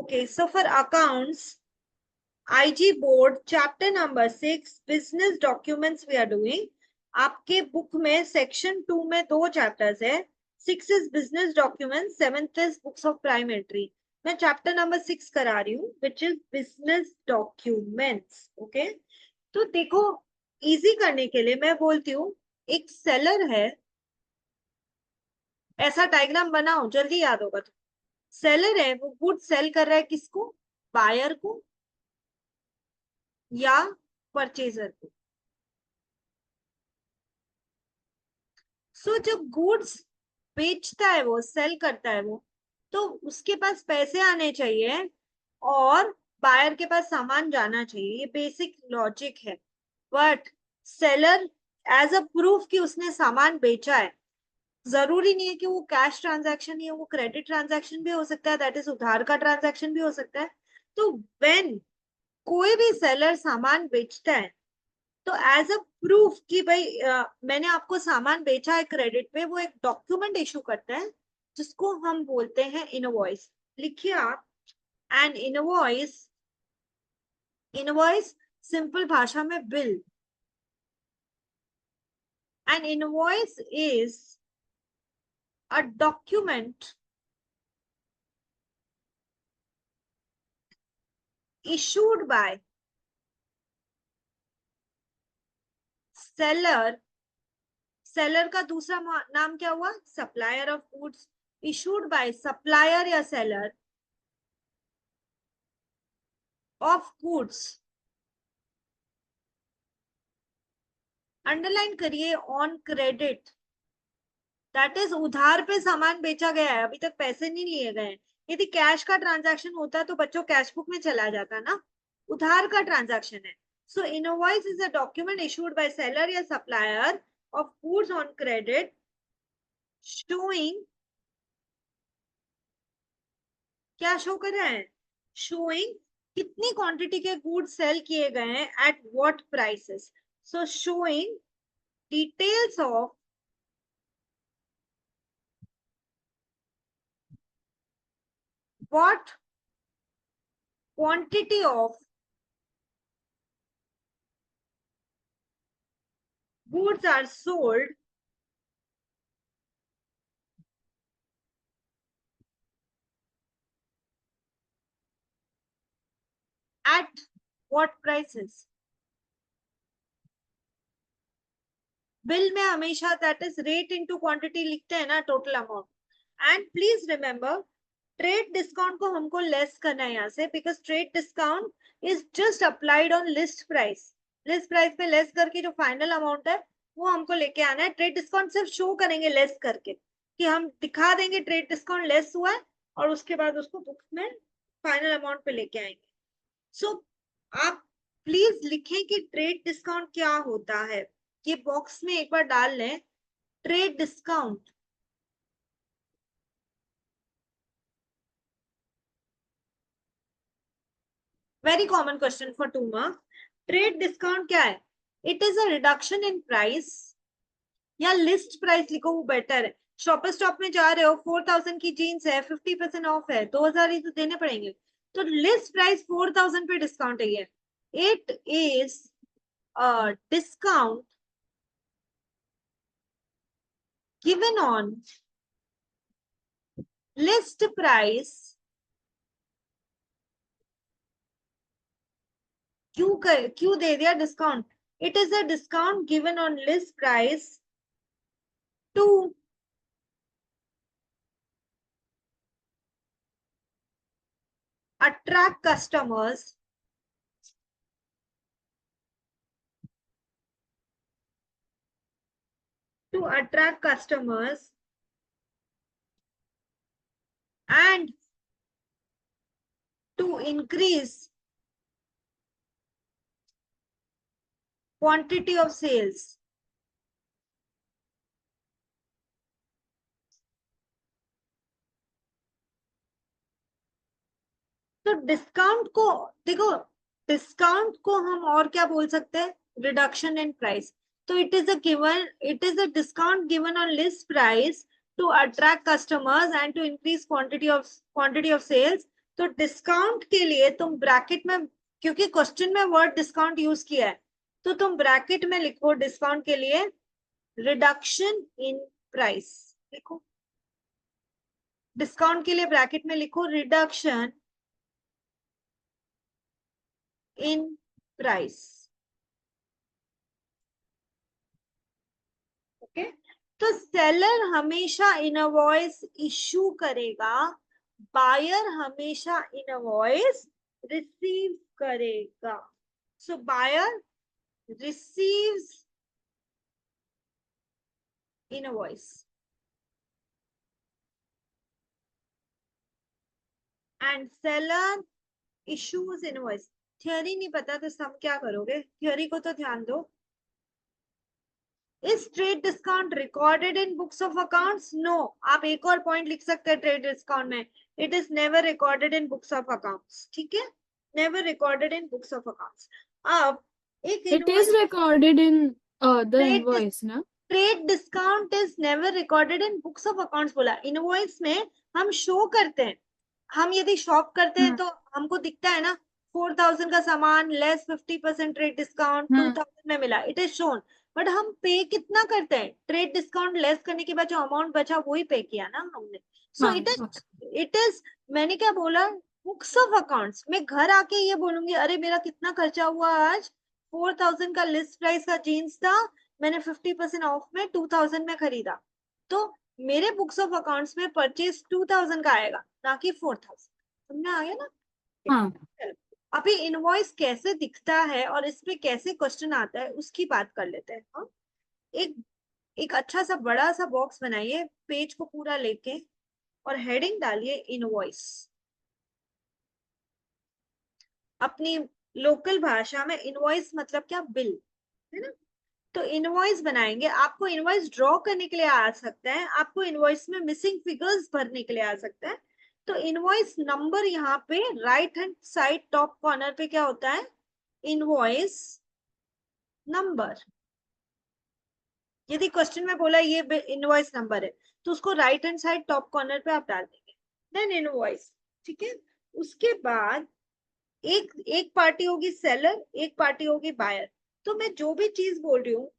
Okay, so for accounts, IG board chapter number 6 business documents we are doing. आपके book में section 2 में 2 chapters है. 6 is business documents, 7th is books of prime entry. मैं chapter number 6 करा रही हूँ which is business documents. Okay, तो देखो इजी करने के लिए मैं बोलती हूँ एक सेलर है, ऐसा डायग्राम बनाओ जल्दी याद होगा. तो सेलर है, वो गुड सेल कर रहा है किसको? बायर को या परचेजर को. सो जब गुड्स बेचता है, वो सेल करता है, वो तो उसके पास पैसे आने चाहिए और बायर के पास सामान जाना चाहिए. ये बेसिक लॉजिक है. But seller as a proof कि उसने सामान बेचा है, जरूरी नहीं है कि वो कैश ट्रांजैक्शन या वो क्रेडिट ट्रांजैक्शन भी हो सकता है, दैट इज उधार का ट्रांजैक्शन भी हो सकता है. तो व्हेन कोई भी सेलर सामान बेचता है तो एज अ प्रूफ कि भाई मैंने आपको सामान बेचा है क्रेडिट पे, वो एक डॉक्यूमेंट इशू करता है जिसको हम बोलते हैं इनवॉइस. लिखिए आप, एन इनवॉइस. इनवॉइस सिंपल भाषा में bill. N invoice is a document issued by seller. Seller का दूसरा नाम क्या हुआ? Supplier of goods. Issued by supplier या सेलर ऑफ गुड्स. अंडरलाइन करिए, ऑन क्रेडिट. दैट इज उधार पे सामान बेचा गया है, अभी तक पैसे नहीं लिए गए. यदि कैश का ट्रांजैक्शन होता तो बच्चों कैश बुक में चला जाता ना. उधार का ट्रांजैक्शन है. So invoice is a document issued by seller या supplier of goods on credit showing. क्या शो कर रहा है? शोइंग कितनी क्वांटिटी के गुड्स सेल किए गए हैं at what prices. So showing details of what quantity of goods are sold at what prices. Bill में हमेशा that is rate into quantity लिखते हैं ना, total amount. And please remember, trade discount को हमको लेस करना है यहाँ से, because trade discount is just applied on list price. List price पे लेस करके जो फाइनल अमाउंट है वो हमको लेके आना है. ट्रेड डिस्काउंट सिर्फ शो करेंगे लेस करके, कि हम दिखा देंगे ट्रेड डिस्काउंट लेस हुआ है और उसके बाद उसको बुक्स में फाइनल अमाउंट पे लेके आएंगे. सो आप प्लीज लिखें कि ट्रेड डिस्काउंट क्या होता है. ये बॉक्स में एक बार डाल लें, trade discount. Very common question for 2 marks. Trade discount क्या है? It is a reduction in price, या लिस्ट प्राइस लिखो वो बेटर है. शॉपर स्टॉप में जा रहे हो, 4000 की जीन्स है, 50% ऑफ है, 2000 ही तो देने पड़ेंगे. तो लिस्ट प्राइस 4000 पे डिस्काउंट है. It is discount given on list price. क्यों दे दिया discount? It is a discount given on list price to attract customers to attract customers and to increase quantity of sales. तो discount को देखो, discount को हम और क्या बोल सकते हैं? Reduction in price. तो it is a discount given on list price to attract customers and to increase quantity of sales. तो डिस्काउंट के लिए तुम ब्रैकेट में, क्योंकि क्वेश्चन में वर्ड डिस्काउंट यूज किया है, तो तुम ब्रैकेट में लिखो डिस्काउंट के लिए रिडक्शन इन प्राइस लिखो। डिस्काउंट के लिए ब्रैकेट में लिखो रिडक्शन इन प्राइस। ओके, तो सेलर हमेशा इनवॉइस इशू करेगा, बायर हमेशा इनवॉइस रिसीव करेगा। So buyer receives invoice and seller issues invoice. Theory नहीं पता तो सब क्या करोगे, थियोरी को तो ध्यान दो। Is trade discount recorded in books of accounts? No. आप एक और पॉइंट लिख सकते हैं ट्रेड डिस्काउंट में, it is never recorded in books of accounts. ठीक है, never recorded in books of accounts. अब एक It is invoice, recorded in the trade invoice, na? Trade discount is never recorded in books of accounts बोला। Invoice में हम show करते हैं, हम यदि शॉप करते हैं Hmm. तो हमको दिखता है ना, 4000 का सामान लेस 50% ट्रेड डिस्काउंट Hmm. 2000 में मिला, इट इज शोन। बट हम पे कितना करते हैं, ट्रेड डिस्काउंट लेस करने के बाद जो अमाउंट बचा वही पे किया ना हमने। सो हाँ, it okay. Is, it is, मैंने क्या बोला, बुक्स ऑफ अकाउंट्स। मैं घर आके ये बोलूंगी अरे मेरा कितना खर्चा हुआ आज, 4000 का लिस्ट प्राइस का जीन्स था, मैंने 50% ऑफ में 2000 में खरीदा, तो मेरे बुक्स ऑफ अकाउंट्स में परचेज 2000 का आएगा, ना कि 4000। समझ आ गया ना? हाँ, चलो, अभी इनवॉइस कैसे दिखता है और इस पे कैसे क्वेश्चन आता है उसकी बात कर लेते हैं। हाँ, एक एक अच्छा सा बड़ा सा बॉक्स बनाइए पेज को पूरा लेके, और हेडिंग डालिए इनवॉइस। अपनी लोकल भाषा में इनवॉइस मतलब क्या, बिल, है ना? तो इनवॉइस बनाएंगे, आपको इनवॉइस ड्रॉ करने के लिए आ सकता है, आपको इनवॉइस में मिसिंग फिगर्स भरने के लिए आ सकता है। तो इनवॉइस नंबर यहाँ पे right hand side top corner पे क्या होता है, इनवॉइस नंबर। यदि क्वेश्चन में बोला ये इनवॉइस नंबर है, तो उसको right hand side top corner पे आप डाल देंगे, देन इनवॉइस। ठीक है, उसके बाद एक एक पार्टी होगी सेलर, एक पार्टी होगी बायर। तो मैं जो भी चीज बोल रही हूँ,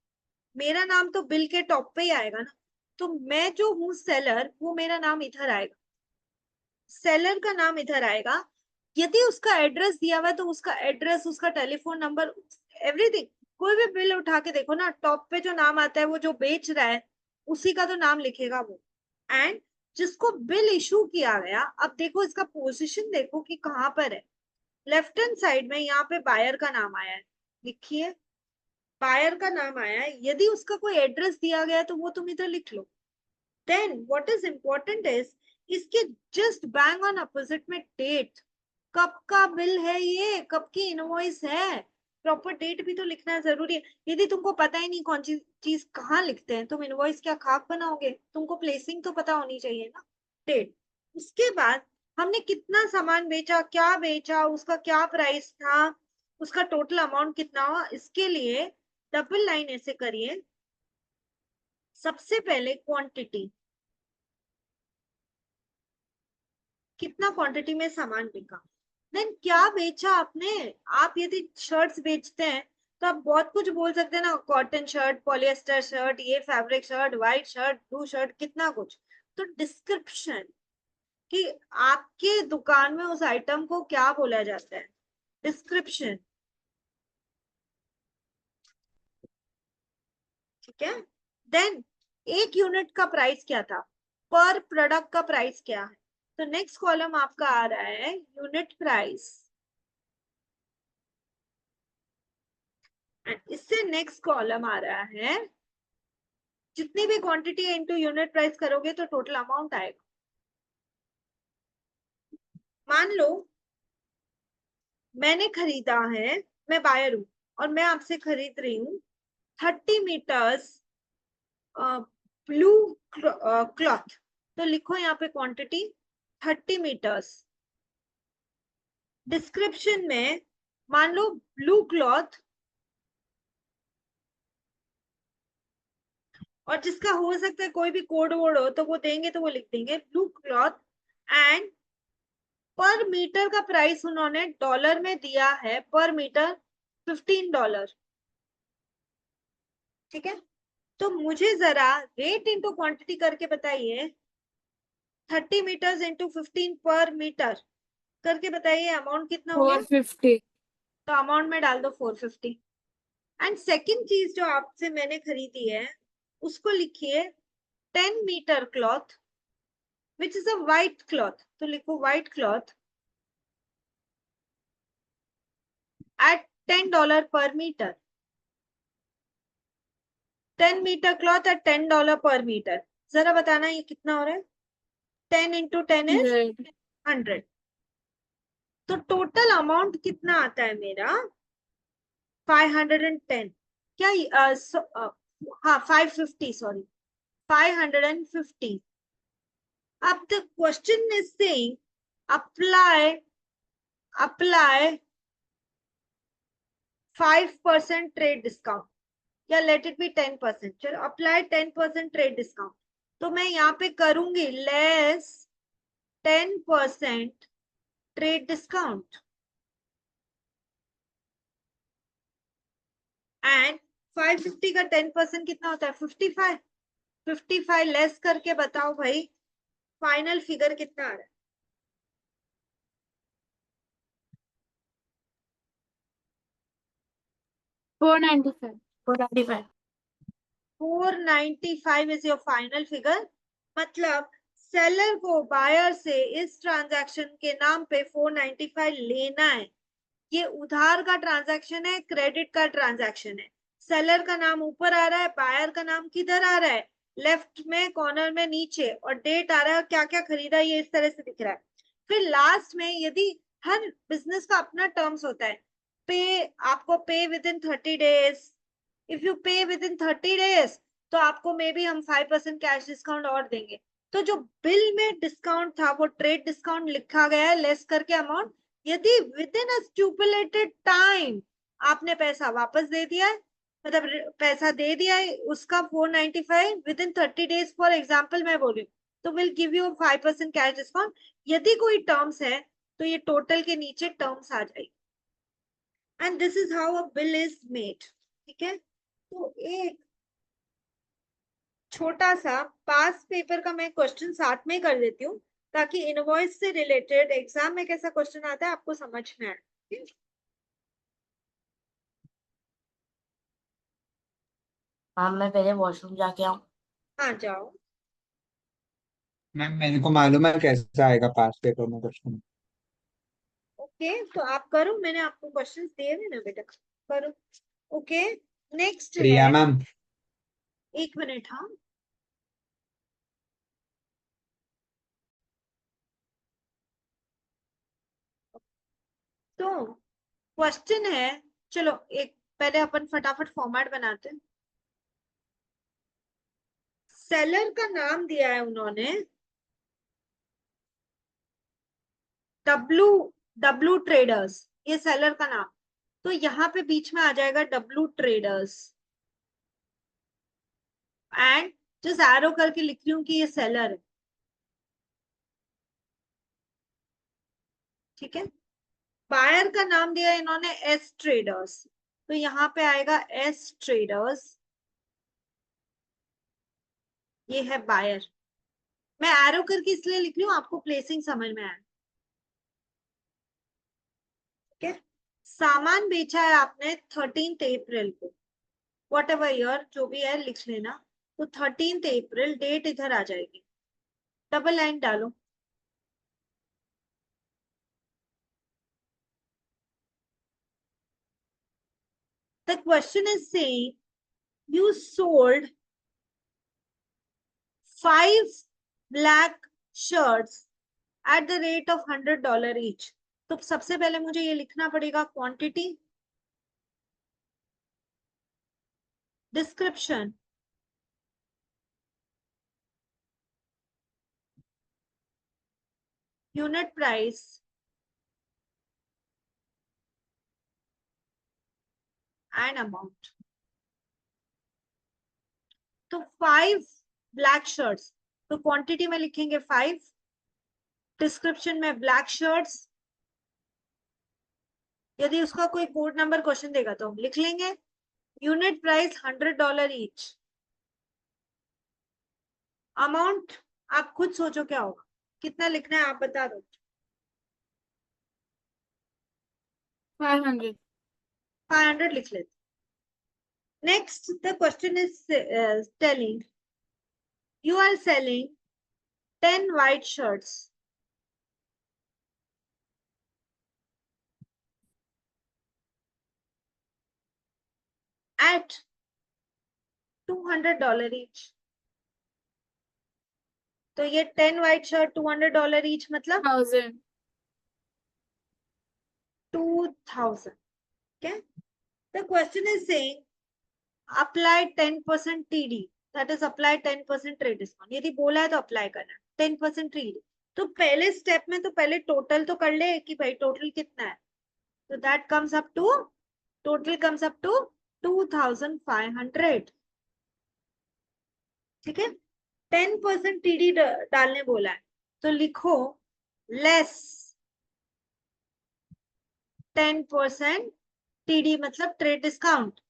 मेरा नाम तो बिल के टॉप पे ही आएगा ना, तो मैं जो हूँ सेलर, वो मेरा नाम इधर आएगा, सेलर का नाम इधर आएगा। यदि उसका एड्रेस दिया हुआ है तो उसका एड्रेस, उसका टेलीफोन नंबर, एवरीथिंग। कोई भी बिल उठा के देखो ना, टॉप पे जो नाम आता है वो जो बेच रहा है उसी का तो नाम लिखेगा वो। एंड जिसको बिल इशू किया गया, अब देखो इसका पोजीशन देखो कि कहाँ पर है। लेफ्ट हैंड साइड में यहाँ पे बायर का नाम आया है, लिखिए, बायर का नाम आया है। यदि उसका कोई एड्रेस दिया गया है तो वो तुम इधर लिख लो। Then what is important is, इसके जस्ट बैंग ऑन अपोजिट में डेट, कब का बिल है ये, कब की इनवॉइस है, प्रॉपर डेट भी तो लिखना जरूरी है। यदि तुमको पता ही नहीं कौन सी चीज कहाँ लिखते हैं, तुम इनवॉइस क्या खाक बनाओगे, तुमको प्लेसिंग तो पता होनी चाहिए ना, डेट। उसके बाद हमने कितना सामान बेचा, क्या बेचा, उसका क्या प्राइस था, उसका टोटल अमाउंट कितना हुआ, इसके लिए डबल लाइन ऐसे करिए। सबसे पहले क्वांटिटी, कितना क्वांटिटी में सामान बिका, देन क्या बेचा आपने। आप यदि शर्ट्स बेचते हैं तो आप बहुत कुछ बोल सकते हैं ना, कॉटन शर्ट, पॉलिएस्टर शर्ट, ये fabric shirt, white shirt, blue shirt, कितना कुछ। तो डिस्क्रिप्शन, कि आपके दुकान में उस आइटम को क्या बोला जाता है, डिस्क्रिप्शन। ठीक है, देन एक यूनिट का प्राइस क्या था, पर प्रोडक्ट का प्राइस क्या है। तो नेक्स्ट कॉलम आपका आ रहा है यूनिट प्राइस, एंड इससे नेक्स्ट कॉलम आ रहा है, जितनी भी क्वांटिटी है इनटू यूनिट प्राइस करोगे तो टोटल अमाउंट आएगा। मान लो मैंने खरीदा है, मैं बायर हूं और मैं आपसे खरीद रही हूँ 30 मीटर्स ब्लू क्लॉथ। तो लिखो यहाँ पे क्वांटिटी 30 मीटर्स। डिस्क्रिप्शन में मान लो ब्लू क्लॉथ, और जिसका हो सकता है कोई भी कोड वोड हो तो वो देंगे, तो वो लिख देंगे ब्लू क्लॉथ एंड पर मीटर का प्राइस उन्होंने डॉलर में दिया है, पर मीटर $15। ठीक है, तो मुझे जरा रेट इंटू क्वांटिटी करके बताइए, 30 मीटर्स इंटू 15 पर मीटर करके बताइए अमाउंट कितना हो गया। 450। तो अमाउंट में डाल दो 450। एंड सेकेंड चीज जो आपसे मैंने खरीदी है, उसको लिखिए 10 metre cloth which is a white cloth, तो लिखो वाइट क्लॉथ एट $10 पर मीटर। 10 मीटर क्लॉथ एट $10 पर मीटर। जरा बताना ये कितना हो रहा है। 10 × 10 इज 100। 100। तो टोटल अमाउंट कितना आता है मेरा, 510। क्या हाँ 550, सॉरी 550। अब the question is saying apply 5% trade discount, या लेट इट बी 10%। चलो अप्लाई 10% ट्रेड डिस्काउंट, तो मैं यहाँ पे करूंगी लेस 10% ट्रेड डिस्काउंट एंड 550 का 10% कितना होता है, 55। 55 लेस करके बताओ भाई फाइनल फिगर कितना आ रहा है। 495। 495। 495 इज योर फाइनल फिगर। मतलब सेलर को बायर से इस ट्रांजैक्शन के नाम पे 495 लेना है। ये उधार का ट्रांजैक्शन है, क्रेडिट का ट्रांजैक्शन है। सेलर का नाम ऊपर आ रहा है, बायर का नाम किधर आ रहा है, लेफ्ट में कॉर्नर में नीचे, और डेट आ रहा है, क्या क्या खरीदा ये इस तरह से दिख रहा है। फिर लास्ट में यदि हर बिजनेस का अपना टर्म्स होता है, पे आपको पे with in 30 days, if you पे विद इन 30 डेज तो आपको मे बी हम 5% कैश डिस्काउंट और देंगे। तो जो बिल में डिस्काउंट था वो ट्रेड डिस्काउंट लिखा गया है लेस करके अमाउंट। यदि विद इन अ स्टूपुलेटेड टाइम आपने पैसा वापस दे दिया है, मतलब पैसा दे दिया है उसका 495 with in 30 days for example मैं बोल रही हूँ, तो will give you 5% cash discount. यदि कोई टर्म्स है तो ये टोटल के नीचे टर्म्स आ जाएगी। And this is how a bill is made. ठीक है, तो एक छोटा सा पास पेपर का मैं क्वेश्चन साथ में कर देती हूँ, ताकि इनवॉइस से रिलेटेड एग्जाम में कैसा क्वेश्चन आता है आपको समझ में आए। हाँ, मैं पहले वॉशरूम जाके आऊँ। हाँ जाओ। मैम मेरे को मालूम है कैसे आएगा पास पेपर में क्वेश्चन। ओके तो आप करो, मैंने आपको क्वेश्चन दिए थे ना बेटा, करो। ओके, नेक्स्ट है। प्रिया मैम। 1 मिनट, हाँ। तो क्वेश्चन है, चलो एक पहले अपन फटाफट फॉर्मेट बनाते हैं। सेलर का नाम दिया है उन्होंने डब्लू, डब्लू ट्रेडर्स, ये सेलर का नाम। तो यहाँ पे बीच में आ जाएगा W traders, and just arrow करके लिख रही हूँ कि ये सेलर है। ठीक है, बायर का नाम दिया है इन्होंने एस ट्रेडर्स, तो यहाँ पे आएगा एस ट्रेडर्स, ये है बायर। मैं एरो करके इसलिए लिख रही हूँ आपको प्लेसिंग समझ में आए। ठीक है, सामान बेचा है आपने 13 अप्रैल को, वॉट एवर ईयर जो भी है लिख लेना। तो 13 अप्रैल डेट इधर आ जाएगी, डबल लाइन डालो। The question is saying you sold 5 lakh shirts at the rate of $100 each। तो सबसे पहले मुझे ये लिखना पड़ेगा quantity, description, unit price and amount. तो 5 ब्लैक शर्ट्स, तो क्वांटिटी में लिखेंगे 5, डिस्क्रिप्शन में ब्लैक शर्ट्स। यदि उसका कोई कोड नंबर क्वेश्चन देगा तो हम लिख लेंगे। Unit price $100 each. अमाउंट आप खुद सोचो क्या होगा, कितना लिखना है आप बता दो। 500. 500 लिख लेते। Next the question is telling you are selling 10 white shirts at $200 each। तो ये 10 white shirt $200 each मतलब 1000. 2000। okay, the question is saying apply 10% TD, that is apply 10% trade discount। यदि बोला है तो अप्लाई करना है 10% TD। तो पहले स्टेप में तो पहले टोटल तो कर ले कि भाई टोटल कितना है। तो that comes up to, total comes up to 2500। ठीक है, 10% TD डालने बोला है तो लिखो लेस 10% TD मतलब ट्रेड डिस्काउंट।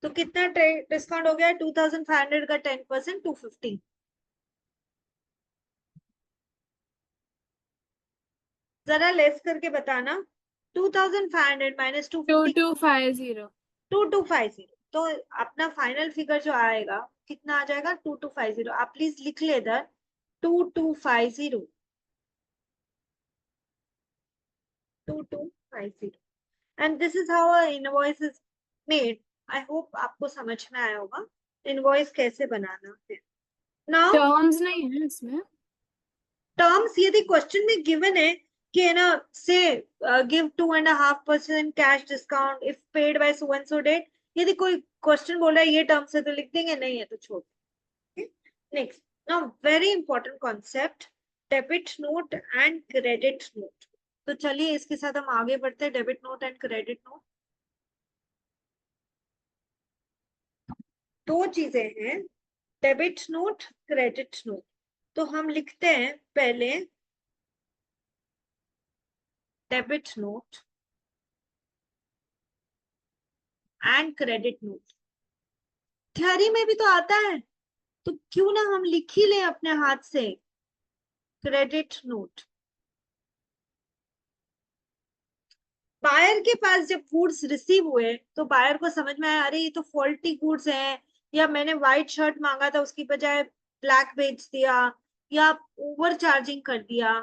तो कितना ट्रेड डिस्काउंट हो गया 2500 का 10% 250। जरा लेस करके बताना 2500 माइनस 250 2250. 2250। तो अपना फाइनल फिगर जो आएगा कितना आ जाएगा 2250। आप प्लीज लिख ले इधर 2250 2250। And this is how a invoice is made. I hope आपको समझ में आया होगा इनवॉइस कैसे बनाना है। नाउ टर्म्स नहीं है इसमें। टर्म्स यदि क्वेश्चन में गिवन है कि है ना से give 2.5% cash discount if paid by so and so date, यदि कोई क्वेश्चन बोल रहा है ये टर्म्स है तो लिख देंगे, नहीं है तो छोड़। Next, now very important concept debit note and credit note. तो चलिए इसके साथ हम आगे बढ़ते हैं। Debit note and credit note दो चीजें हैं, डेबिट नोट क्रेडिट नोट। तो हम लिखते हैं पहले debit note and credit note. Theory में भी तो आता है तो क्यों ना हम लिख ही लें अपने हाथ से क्रेडिट नोट। बायर के पास जब गुड्स रिसीव हुए तो बायर को समझ में आया अरे ये तो फॉल्टी गुड्स हैं, या मैंने व्हाइट शर्ट मांगा था उसकी बजाय ब्लैक बेच दिया, या ओवर चार्जिंग कर दिया।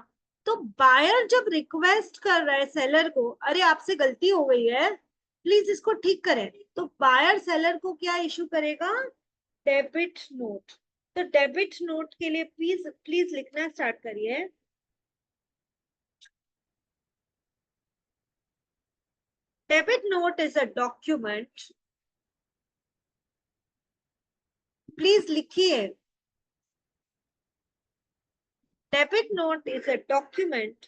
तो बायर जब रिक्वेस्ट कर रहा है सेलर को अरे आपसे गलती हो गई है प्लीज इसको ठीक करें, तो बायर सेलर को क्या इशू करेगा डेबिट नोट। तो डेबिट नोट के लिए प्लीज प्लीज लिखना स्टार्ट करिए। Debit note is a document, please लिखिए। Debit note is a document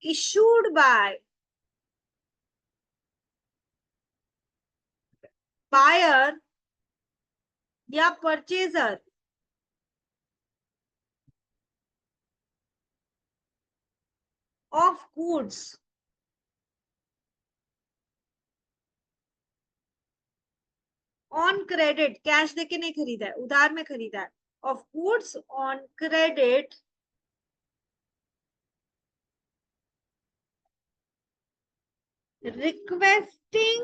issued by buyer या purchaser of goods on credit, cash देके नहीं खरीदा है उधार में खरीदा है, of goods on credit requesting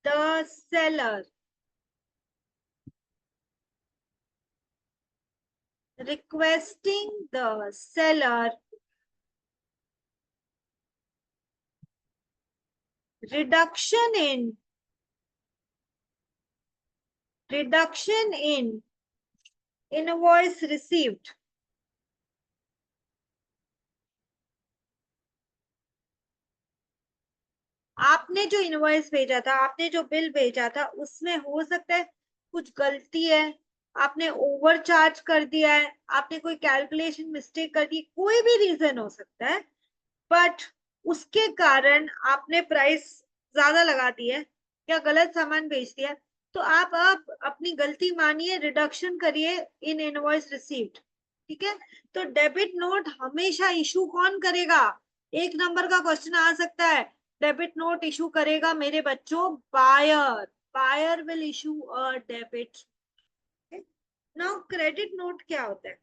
the seller, requesting the seller reduction in invoice received। आपने जो इनवॉइस भेजा था, आपने जो बिल भेजा था उसमें हो सकता है कुछ गलती है, आपने ओवर चार्ज कर दिया है, आपने कोई कैलकुलेशन मिस्टेक कर दी, कोई भी रीजन हो सकता है, बट उसके कारण आपने प्राइस ज्यादा लगा दी है या गलत सामान बेच दिया। तो आप अब अपनी गलती मानिए, रिडक्शन करिए इन इनवॉइस रिसीव्ड। ठीक है, तो डेबिट नोट हमेशा इशू कौन करेगा? एक नंबर का क्वेश्चन आ सकता है, डेबिट नोट इशू करेगा मेरे बच्चों buyer. Buyer will issue a debit. Now credit note क्या होता है?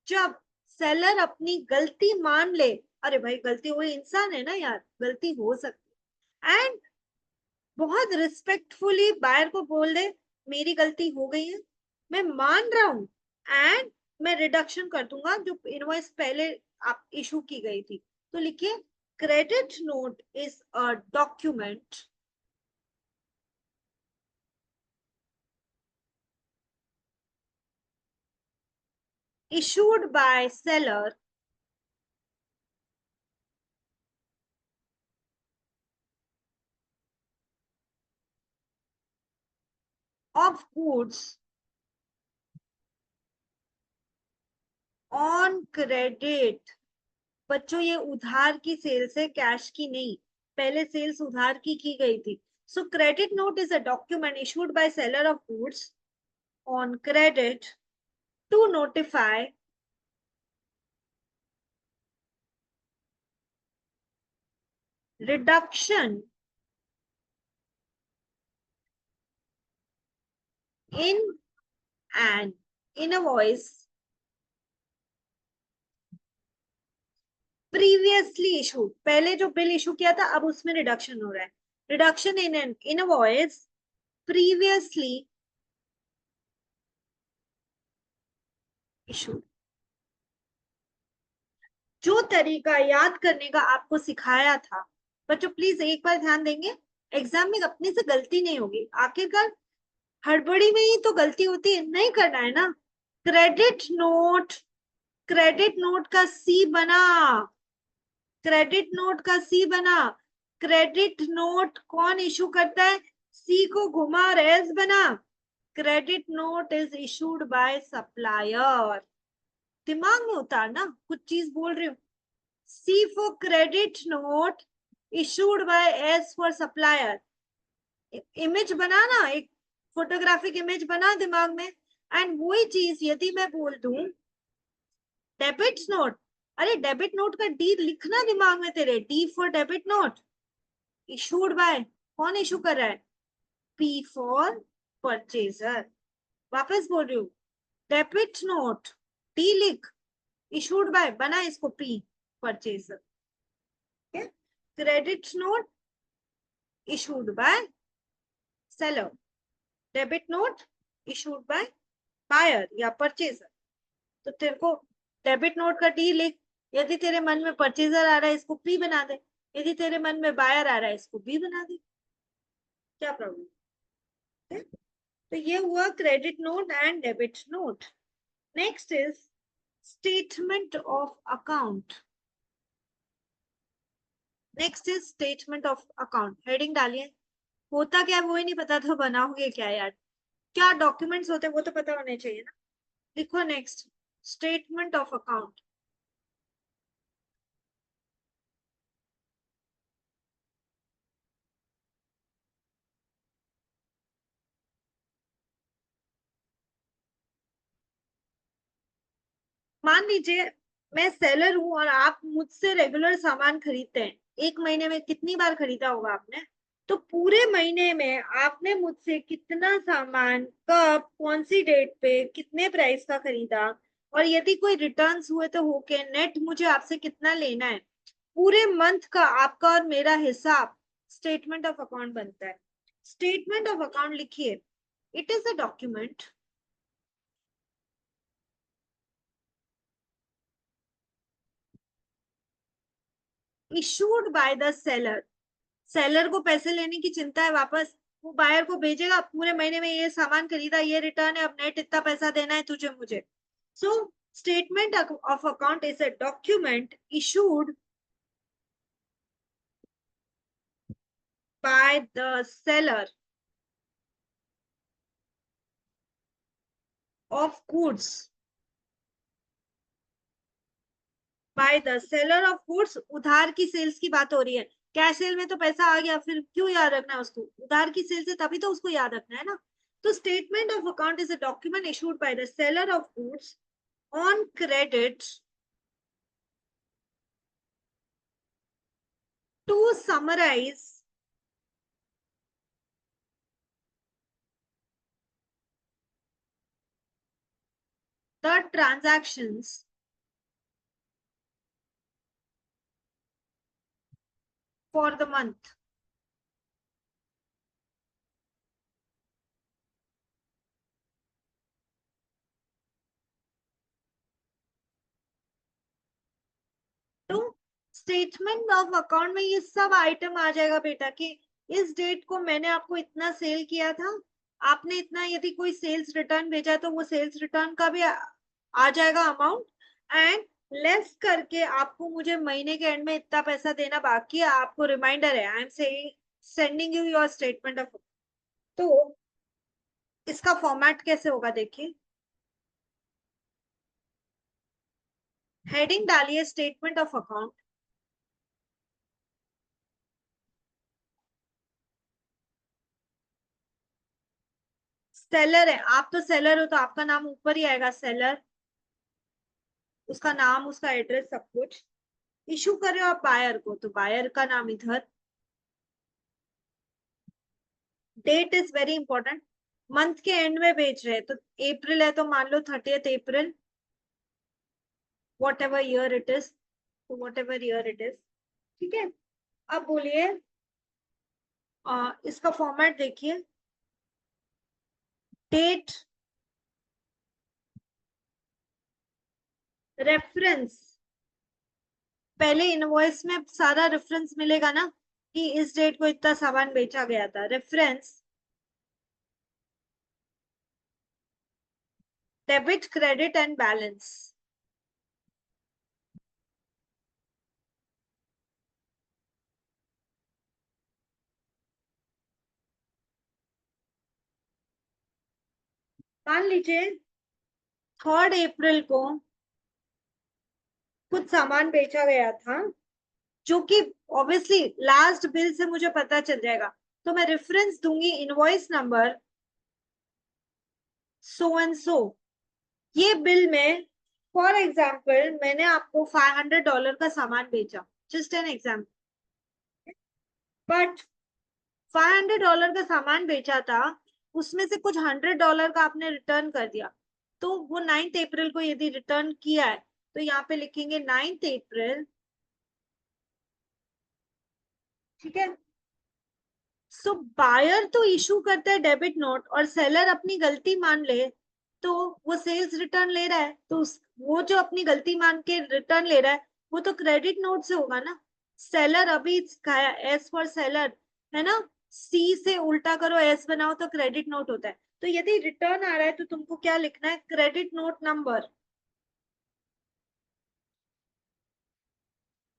जब सेलर अपनी गलती मान ले, अरे भाई गलती, वो इंसान है ना यार, गलती हो सकती है, एंड बहुत रिस्पेक्टफुली बायर को बोल दे मेरी गलती हो गई है, मैं मान रहा हूं, एंड मैं रिडक्शन कर दूंगा जो इनवॉइस पहले आप इशू की गई थी। तो लिखिए, credit note is a document issued by seller of goods on credit। बच्चों ये उधार की सेल्स है, कैश की नहीं। पहले सेल्स उधार की गई थी। So credit note is a document issued by seller of goods on credit to notify reduction in an invoice previously issued। पहले जो बिल इशू किया था अब उसमें रिडक्शन हो रहा है। Reduction in an invoice previously issued. जो तरीका याद करने का आपको सिखाया था बच्चों, प्लीज एक बार ध्यान देंगे, एग्जाम में अपने से गलती नहीं होगी, आखिरकार हड़बड़ी में ही तो गलती होती है, नहीं करना है ना। क्रेडिट नोट, क्रेडिट नोट का सी बना, क्रेडिट नोट का सी बना। क्रेडिट नोट कौन इशू करता है? सी को घुमा और एस बना। Credit note is issued by supplier. दिमाग में उतारना, कुछ चीज बोल रही हूँ। C for credit note issued by S for supplier. Image बनाना, एक फोटोग्राफिक इमेज बना दिमाग में। एंड वही चीज यदि मैं बोल दूं डेबिट नोट, अरे डेबिट नोट का डी लिखना दिमाग में तेरे, D for debit note issued by, कौन इशू कर रहा है? P for purchaser. वापस बोल रही हूँ, डेबिट नोट डी लिख, इशूड बाय बना इसको P, purchaser. Credit note issued by seller, debit note issued by buyer या परचेजर। तो तेरे को डेबिट नोट का डी लिख, यदि तेरे मन में परचेजर आ रहा है इसको पी बना दे, यदि तेरे मन में बायर आ रहा है इसको बी बना दे, क्या प्रॉब्लम है? तो ये हुआ credit note and debit note. Next is statement of account. Next is statement of account. Heading डालिए, होता क्या है वो ही नहीं पता तो बनाओगे क्या यार? क्या डॉक्यूमेंट्स होते हैं वो तो पता होने चाहिए ना। लिखो नेक्स्ट, स्टेटमेंट ऑफ अकाउंट। मान लीजिए मैं सेलर हूं और आप मुझसे रेगुलर सामान खरीदते हैं, एक महीने में कितनी बार खरीदा होगा आपने? तो पूरे महीने में आपने मुझसे कितना सामान, कब, कौन सी डेट पे, कितने प्राइस का खरीदा, और यदि कोई रिटर्न्स हुए तो होके नेट मुझे आपसे कितना लेना है, पूरे मंथ का आपका और मेरा हिसाब स्टेटमेंट ऑफ अकाउंट बनता है। स्टेटमेंट ऑफ अकाउंट लिखिए, it is a document issued by the seller. Seller को पैसे लेने की चिंता है वापस, वो बायर को भेजेगा पूरे महीने में ये सामान खरीदा, ये रिटर्न है, अब नेट इतना पैसा देना है तुझे मुझे। So statement of account is a document issued by the seller of goods, bye the seller of goods, उधार की सेल्स की बात हो रही है, कैश सेल में तो पैसा आ गया, फिर क्यों याद रखना है उसको? उधार की सेल से तभी तो उसको याद रखना है ना। तो statement of account is a document issued by the seller of goods on credit to summarise the transactions for the month. तो स्टेटमेंट ऑफ अकाउंट में ये सब आइटम आ जाएगा बेटा कि इस डेट को मैंने आपको इतना सेल किया था, आपने इतना, यदि कोई सेल्स रिटर्न भेजा तो वो सेल्स रिटर्न का भी आ जाएगा अमाउंट, एंड लेस करके आपको मुझे महीने के एंड में इतना पैसा देना बाकी है, आपको रिमाइंडर है, I am saying sending you your statement of. तो इसका फॉर्मेट कैसे होगा देखिए, हेडिंग डालिए स्टेटमेंट ऑफ अकाउंट, सेलर है, आप तो सेलर हो तो आपका नाम ऊपर ही आएगा सेलर, उसका नाम, उसका एड्रेस, सब कुछ। इशू कर रहे हो आप बायर को तो बायर का नाम इधर। Date is very important, month के एंड में बेच रहे हैं तो अप्रैल है तो मान लो 30th April, whatever year it is, तो whatever year it is, ठीक है। अब बोलिए इसका फॉर्मेट देखिए, डेट, रेफरेंस, पहले इनवॉइस में सारा रेफरेंस मिलेगा ना कि इस डेट को इतना सामान बेचा गया था, reference, debit credit and balance. मान लीजिए 3rd अप्रैल को कुछ सामान बेचा गया था, जो कि ऑब्वियसली लास्ट बिल से मुझे पता चल जाएगा, तो मैं रेफरेंस दूंगी इनवॉइस नंबर सो एंड सो। ये बिल में, फॉर एग्जाम्पल मैंने आपको $500 का सामान बेचा, जस्ट एन एग्जाम्पल, बट $500 का सामान बेचा था, उसमें से कुछ $100 का आपने रिटर्न कर दिया, तो वो 9th अप्रैल को यदि रिटर्न किया है तो यहाँ पे लिखेंगे 9th अप्रैल, ठीक है। सो बायर तो इशू करता है डेबिट नोट और सेलर अपनी गलती मान ले तो वो सेल्स रिटर्न ले रहा है, तो वो जो अपनी गलती मान के रिटर्न ले रहा है वो तो क्रेडिट नोट से होगा ना। सेलर अभी सिखाया एस फॉर सेलर, है ना, सी से उल्टा करो एस बनाओ तो क्रेडिट नोट होता है। तो यदि रिटर्न आ रहा है तो तुमको क्या लिखना है, credit note number,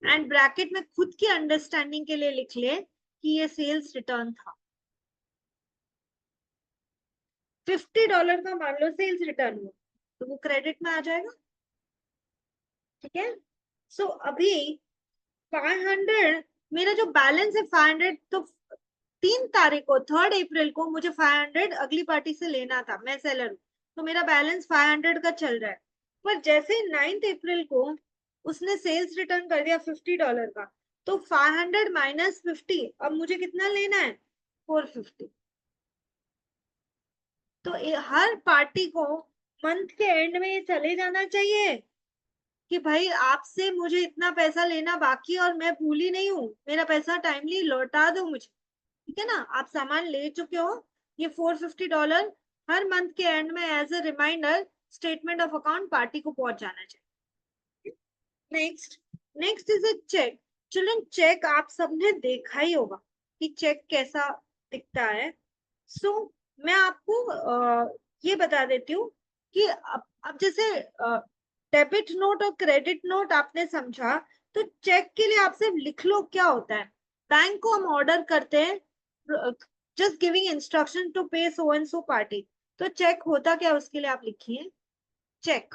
and bracket में खुद की अंडरस्टैंडिंग के लिए लिख ले कि ये सेल्स रिटर्न था। $50 का मान लो सेल्स रिटर्न हुआ तो वो क्रेडिट में आ जाएगा, ठीक है। सो अभी 500, मेरा जो बैलेंस है 500, तो 3 तारीख को 3rd अप्रैल को मुझे 500 अगली पार्टी से लेना था, मैं सेलर हूँ, तो मेरा बैलेंस 500 का चल रहा है। पर जैसे 9th अप्रैल को उसने सेल्स रिटर्न कर दिया $50 का, तो 500 माइनस 50, अब मुझे कितना लेना है, 450। तो हर पार्टी को मंथ के एंड में ये चले जाना चाहिए कि भाई आपसे मुझे इतना पैसा लेना बाकी और मैं भूली नहीं हूँ, मेरा पैसा टाइमली लौटा दो मुझे, ठीक है ना। आप सामान ले चुके हो, ये $450 हर मंथ के एंड में as a reminder statement of account party को पहुंच जाना चाहिए। Next, next is a cheque. Children cheque आप सबने देखा ही होगा कि चेक कैसा दिखता है। सो मैं आपको ये बता देती हूँ कि अब जैसे डेबिट नोट और क्रेडिट नोट आपने समझा, तो चेक के लिए आप सिर्फ लिख लो क्या होता है। बैंक को हम ऑर्डर करते हैं, जस्ट गिविंग इंस्ट्रक्शन टू पे सो एंड सो पार्टी, तो चेक होता क्या, उसके लिए आप लिखिए check.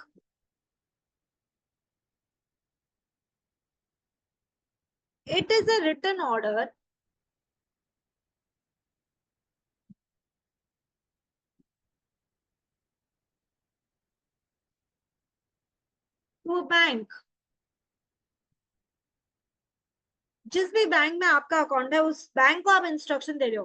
It is a written order to a bank. जिस भी बैंक में आपका अकाउंट है उस बैंक को आप इंस्ट्रक्शन दे रहे हो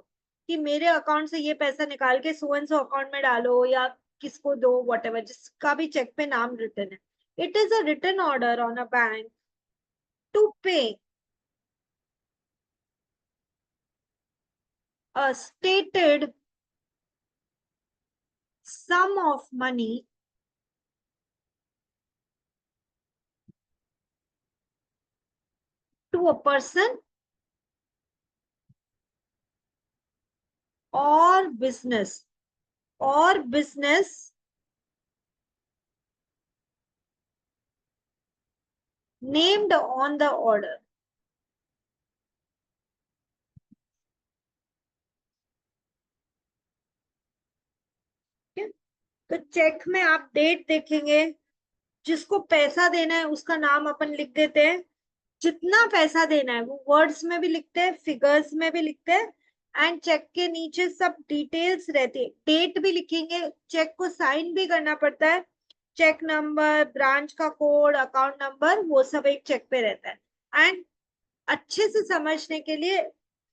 कि मेरे अकाउंट से ये पैसा निकाल के सो एंड सो अकाउंट में डालो या किसको दो, वट एवर, जिसका भी चेक पे नाम रिटन है. It is a written order on a bank to pay a stated sum of money to a person or business named on the order. तो चेक में आप डेट देखेंगे, जिसको पैसा देना है उसका नाम अपन लिख देते हैं, जितना पैसा देना है वो वर्ड्स में भी लिखते हैं, फिगर्स में भी लिखते हैं, एंड चेक के नीचे सब डिटेल्स रहती है, डेट भी लिखेंगे, चेक को साइन भी करना पड़ता है, चेक नंबर, ब्रांच का कोड, अकाउंट नंबर, वो सब एक चेक पे रहता है. एंड अच्छे से समझने के लिए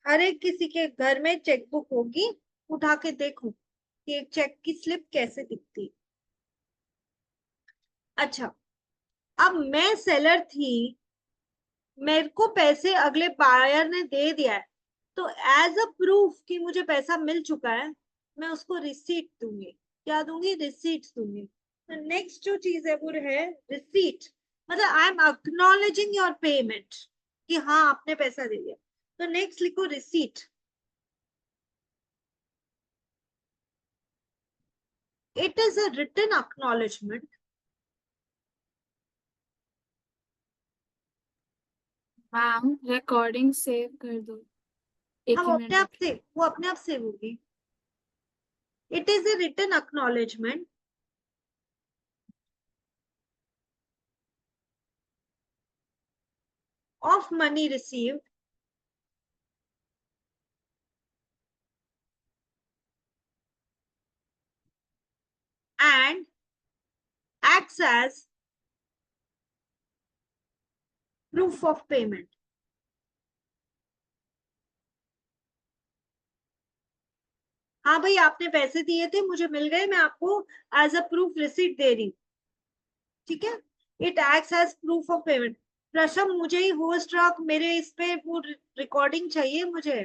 हर एक किसी के घर में चेक बुक होगी, उठा के देखो कि एक चेक की स्लिप कैसे दिखती. अच्छा, अब मैं सेलर थी, मेरे को पैसे अगले बायर ने दे दिया है, तो एज अ प्रूफ कि मुझे पैसा मिल चुका है, मैं उसको रिसीट दूंगी. क्या दूंगी? रिसीट दूंगी. तो नेक्स्ट जो चीज है वो है रिसीट. मतलब I am acknowledging your payment कि हाँ आपने पैसा दे दिया. तो नेक्स्ट लिखो receipt. It is a written acknowledgement ma'am recording save कर दो, एक हाँ ही मिनट रुकिए. वो अपने आप सेव होगी. It is a written acknowledgement of money received and acts as proof of payment. हाँ भाई, आपने पैसे दिए थे, मुझे मिल गए, मैं आपको एज अ प्रूफ रिसीट दे रही हूँ. ठीक है. It acts as proof of payment. Prasham, मुझे ही होस्ट रख, मेरे इस पे वो रिकॉर्डिंग चाहिए मुझे.